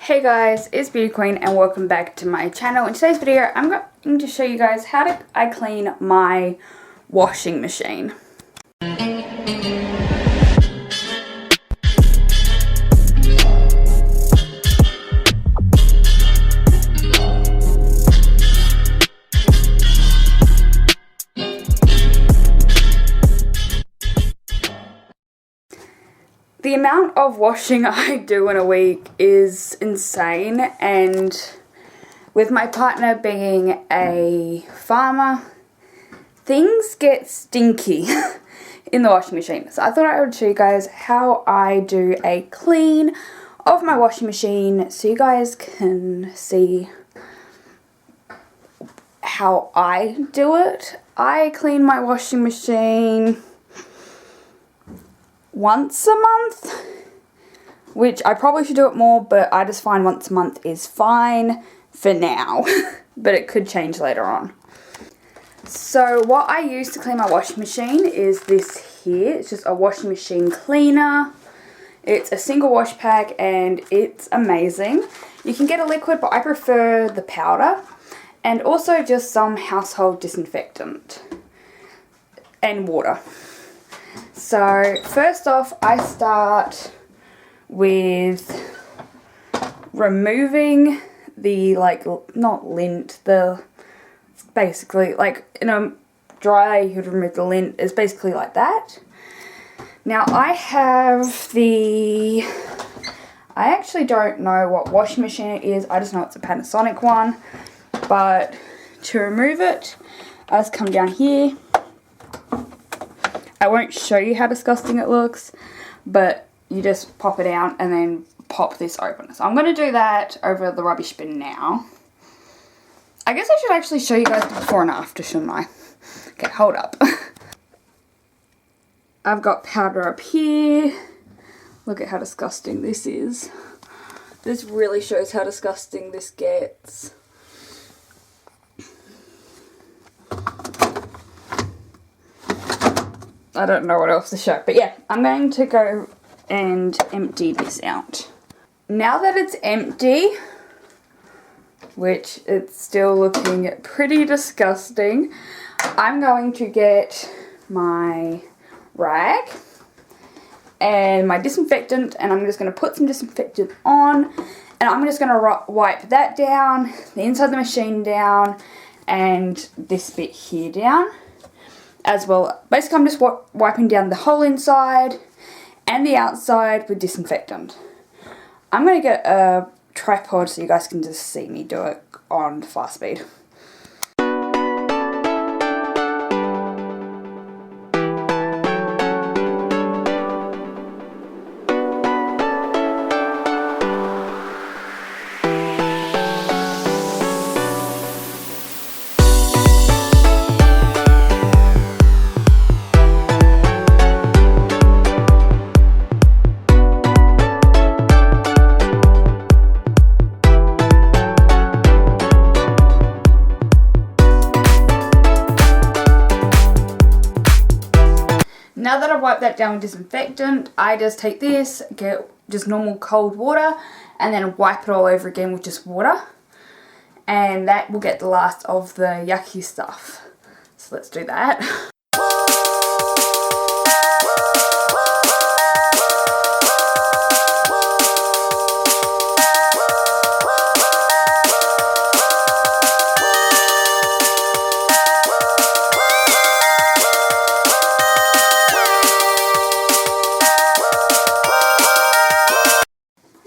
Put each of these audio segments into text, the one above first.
Hey guys, it's Beauty Queen and welcome back to my channel. In today's video, I'm going to show you guys how I clean my washing machine. The amount of washing I do in a week is insane, and with my partner being a farmer, things get stinky in the washing machine. So I thought I would show you guys how I do a clean of my washing machine so you guys can see how I do it. I clean my washing machine once a month, which I probably should do it more, but I just find once a month is fine for now, but it could change later on. So what I use to clean my washing machine is this here. It's just a washing machine cleaner. It's a single wash pack and it's amazing. You can get a liquid, but I prefer the powder, and also just some household disinfectant and water. So first off, I start with removing the, not lint, basically, in a dryer you would remove the lint. It's basically like that. Now I actually don't know what washing machine it is. I just know it's a Panasonic one. But to remove it, I just come down here. I won't show you how disgusting it looks, but you just pop it out and then pop this open. So I'm going to do that over the rubbish bin now. I guess I should actually show you guys the before and after, shouldn't I? Okay, hold up. I've got powder up here. Look at how disgusting this is. This really shows how disgusting this gets. I don't know what else to show, but yeah, I'm going to go and empty this out. Now that it's empty, which it's still looking pretty disgusting, I'm going to get my rag and my disinfectant, and I'm just going to put some disinfectant on, and I'm just going to wipe that down, the inside of the machine down, and this bit here down as well. Basically, I'm just wiping down the whole inside and the outside with disinfectant. I'm going to get a tripod so you guys can just see me do it on fast speed. Now that I've wiped that down with disinfectant, I just take this, get just normal cold water, and then wipe it all over again with just water. And that will get the last of the yucky stuff. So let's do that.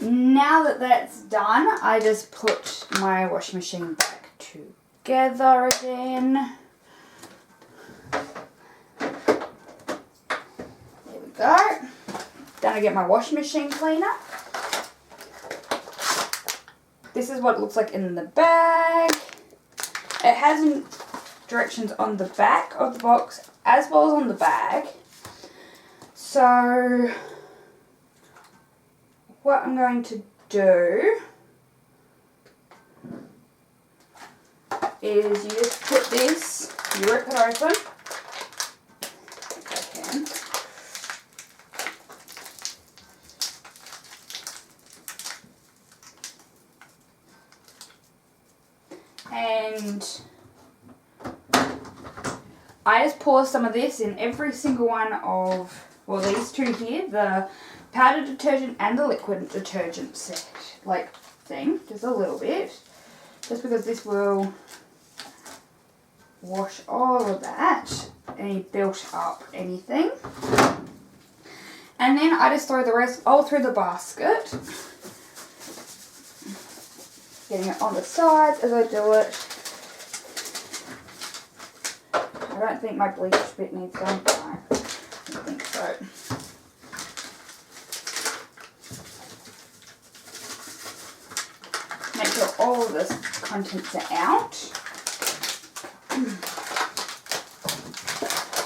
Now that that's done, I just put my washing machine back together again. There we go. Then I get my washing machine cleaner. This is what it looks like in the bag. It has directions on the back of the box as well as on the bag. So what I'm going to do is you just put this, you rip it open, if I can, And I just pour some of this in every single one of, well, these two here, the powder detergent and the liquid detergent set, like thing, just a little bit, just because this will wash all of that, any built up anything. And then I just throw the rest all through the basket, getting it on the sides as I do it. I don't think my bleach bit needs done. No, I don't think so. Make sure all of the contents are out.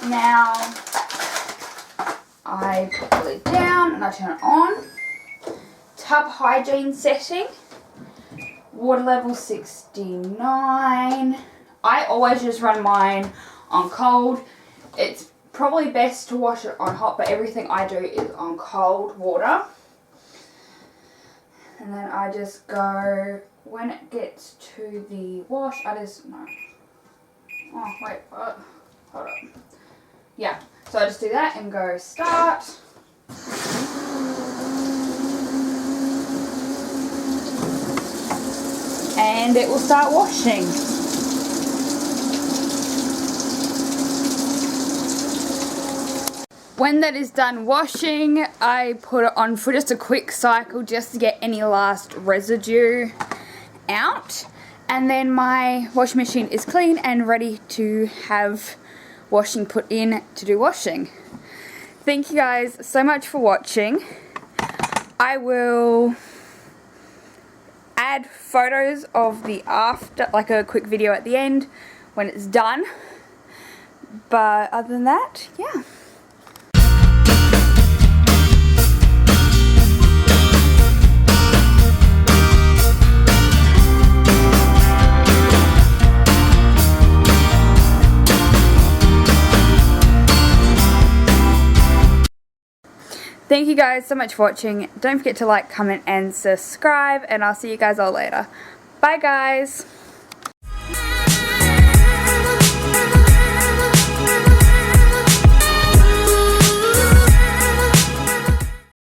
Now I put the lid down and I turn it on. Tub hygiene setting. Water level 69. I always just run mine on cold. It's probably best to wash it on hot, but everything I do is on cold water. And then I just go, when it gets to the wash, I just, no. Oh, wait, what? Hold up. Yeah, so I just do that and go start. And it will start washing. When that is done washing, I put it on for just a quick cycle just to get any last residue out. And then my washing machine is clean and ready to have washing put in to do washing. Thank you guys so much for watching. I will add photos of the after, like a quick video at the end when it's done. But other than that, yeah. Thank you guys so much for watching. Don't forget to like, comment and subscribe, and I'll see you guys all later. Bye guys!